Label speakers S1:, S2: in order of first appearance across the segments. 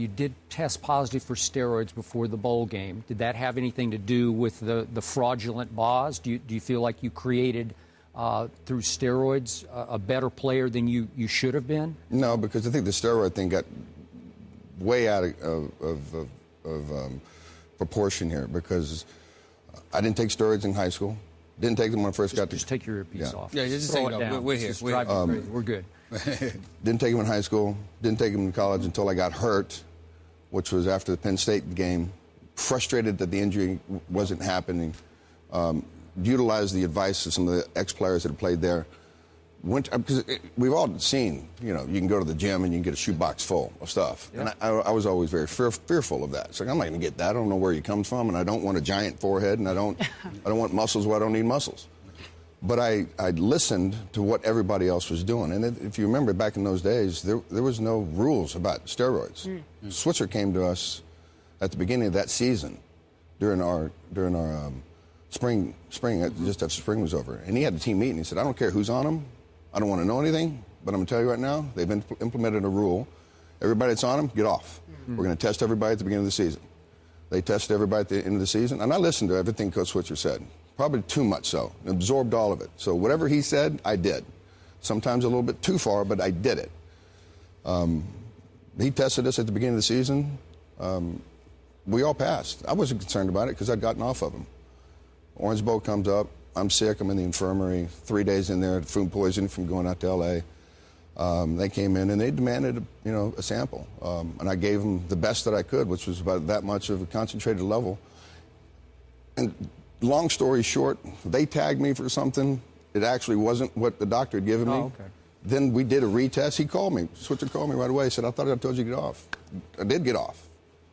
S1: You did test positive for steroids before the bowl game. Did that have anything to do with the fraudulent bars? Do you feel like you created, through steroids, a better player than you should have been?
S2: No, because I think the steroid thing got way out of proportion here, because I didn't take steroids in high school. Didn't take them when I first got to...
S1: Just take your earpiece off.
S3: Yeah, just take it off. We're here.
S1: We're good.
S2: Didn't take them in high school. Didn't take them in college until I got hurt, which was after the Penn State game. Frustrated that the injury wasn't happening. Utilized the advice of some of the ex-players that had played there. Because we've all seen, you can go to the gym and you can get a shoebox full of stuff. Yep. And I was always very fearful of that. It's like, I'm not going to get that. I don't know where he comes from, and I don't want a giant forehead, and I don't want muscles where I don't need muscles. But I listened to what everybody else was doing. And if you remember back in those days, there was no rules about steroids. Switzer came to us at the beginning of that season during our spring, just after spring was over. And he had a team meeting. He said, I don't care who's on them. I don't want to know anything, but I'm going to tell you right now, they've implemented a rule. Everybody that's on them, get off. We're going to test everybody at the beginning of the season. They tested everybody at the end of the season, and I listened to everything Coach Switzer said, probably too much so, and absorbed all of it. So whatever he said, I did. Sometimes a little bit too far, but I did it. He tested us at the beginning of the season. We all passed. I wasn't concerned about it because I'd gotten off of him. Orange Bowl comes up. I'm sick. I'm in the infirmary. 3 days in there, food poisoning from going out to L.A. They came in and they demanded, a sample, and I gave them the best that I could, which was about that much of a concentrated level. And long story short, they tagged me for something. It actually wasn't what the doctor had given me.
S1: Oh, okay.
S2: Then we did a retest. He called me. Switzer called me right away. He said, I thought I told you to get off. I did get off.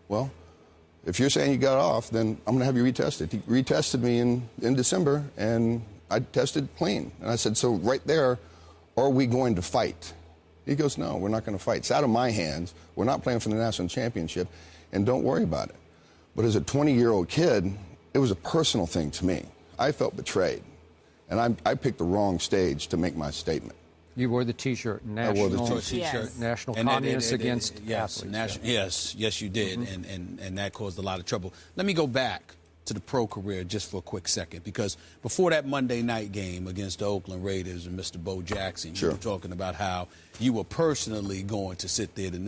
S2: Well, if you're saying you got off, then I'm going to have you retested. He retested me in December, and I tested clean. And I said, so right there, are we going to fight? He goes, no, we're not going to fight. It's out of my hands. We're not playing for the national championship, and don't worry about it. But as a 20-year-old kid, it was a personal thing to me. I felt betrayed, and I picked the wrong stage to make my statement.
S1: You wore the T-shirt.
S2: I wore the T-shirt.
S1: National Communists Against Athletes.
S3: Yes, you did, and that caused a lot of trouble. Let me go back to the pro career just for a quick second, because before that Monday night game against the Oakland Raiders and Mr. Bo Jackson, you were talking about how you were personally going to sit there and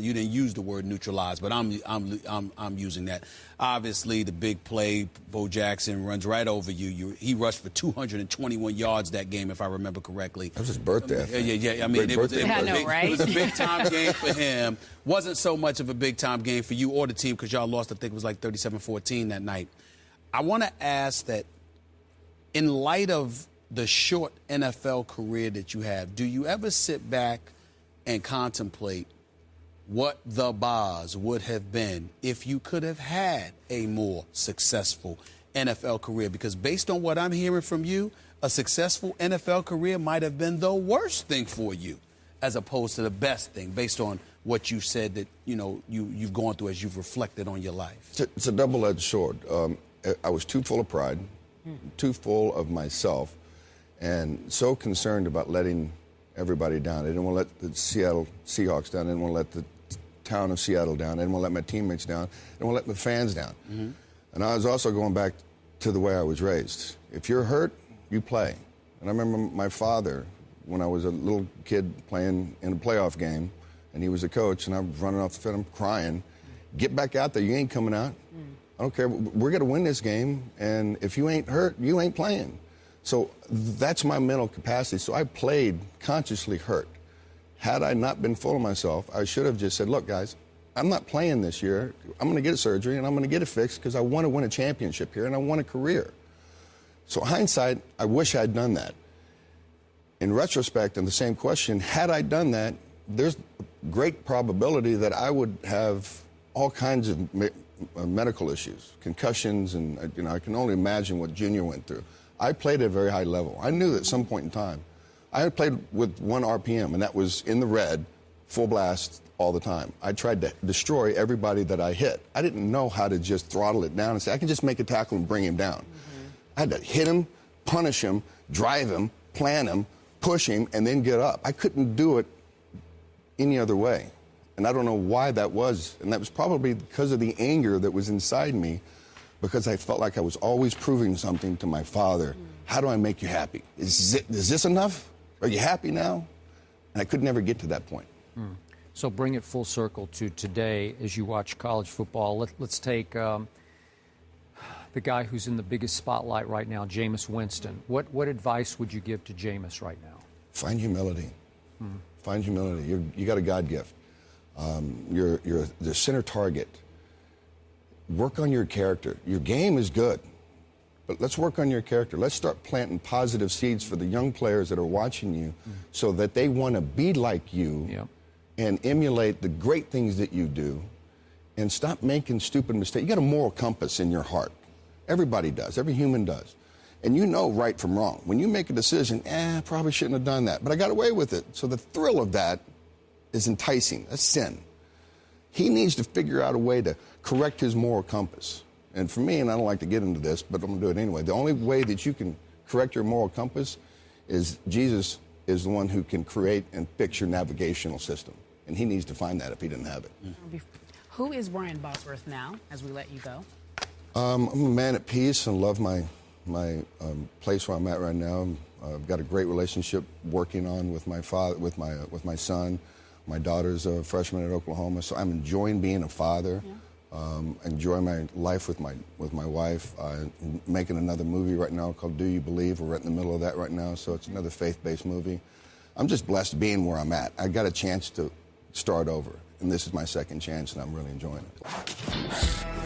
S3: you didn't use the word neutralize, but I'm using that. Obviously, the big play, Bo Jackson runs right over you. He rushed for 221 yards that game, if I remember correctly.
S2: That was his birthday.
S3: Yeah. I mean, it was a big-time game for him. Wasn't so much of a big-time game for you or the team because y'all lost, I think it was like 37-14 that night. I want to ask that in light of the short NFL career that you have, do you ever sit back and contemplate what the bars would have been if you could have had a more successful NFL career? Because based on what I'm hearing from you, a successful NFL career might have been the worst thing for you as opposed to the best thing, based on what you said that, you've gone through as you've reflected on your life.
S2: It's a double-edged sword. I was too full of pride, too full of myself, and so concerned about letting everybody down. I didn't want to let the Seattle Seahawks down. I didn't want to let the town of Seattle down. I didn't want to let my teammates down. I didn't want to let my fans down. And I was also going back to the way I was raised. If you're hurt, you play. And I remember my father, when I was a little kid playing in a playoff game, and he was a coach, and I was running off the field, I'm crying. Get back out there. You ain't coming out. I don't care. We're going to win this game, and if you ain't hurt, you ain't playing. So that's my mental capacity. So I played consciously hurt. Had I not been full of myself, I should have just said, look, guys, I'm not playing this year. I'm going to get a surgery, and I'm going to get it fixed because I want to win a championship here, and I want a career. So hindsight, I wish I'd done that. In retrospect, and the same question, had I done that, there's great probability that I would have all kinds of medical issues, concussions, and I can only imagine what Junior went through. I played at a very high level. I knew that at some point in time, I had played with 1 RPM, and that was in the red, full blast all the time. I tried to destroy everybody that I hit. I didn't know how to just throttle it down and say, I can just make a tackle and bring him down. I had to hit him, punish him, drive him, plant him, push him, and then get up. I couldn't do it any other way. And I don't know why that was. And that was probably because of the anger that was inside me, because I felt like I was always proving something to my father. How do I make you happy? Is this enough? Are you happy now? And I could never get to that point.
S1: So bring it full circle to today as you watch college football. Let's take the guy who's in the biggest spotlight right now, Jameis Winston. What advice would you give to Jameis right now?
S2: Find humility. Find humility. You got a God gift. You're the center target. Work on your character. Your game is good, but let's work on your character. Let's start planting positive seeds for the young players that are watching you so that they want to be like you and emulate the great things that you do, and stop making stupid mistakes. You got a moral compass in your heart. Everybody does. Every human does. And you know right from wrong. When you make a decision, I probably shouldn't have done that, but I got away with it. So the thrill of that is enticing. That's sin. He needs to figure out a way to correct his moral compass. And for me, and I don't like to get into this, but I'm going to do it anyway, the only way that you can correct your moral compass is Jesus is the one who can create and fix your navigational system. And he needs to find that if he didn't have it.
S4: Who is Brian Bosworth now, as we let you go?
S2: I'm a man at peace and love my place where I'm at right now. I've got a great relationship working on with my father, with my son. My daughter's a freshman at Oklahoma, so I'm enjoying being a father. Enjoying my life with my wife. Making another movie right now called Do You Believe? We're right in the middle of that right now, so it's another faith-based movie. I'm just blessed being where I'm at. I got a chance to start over, and this is my second chance, and I'm really enjoying it.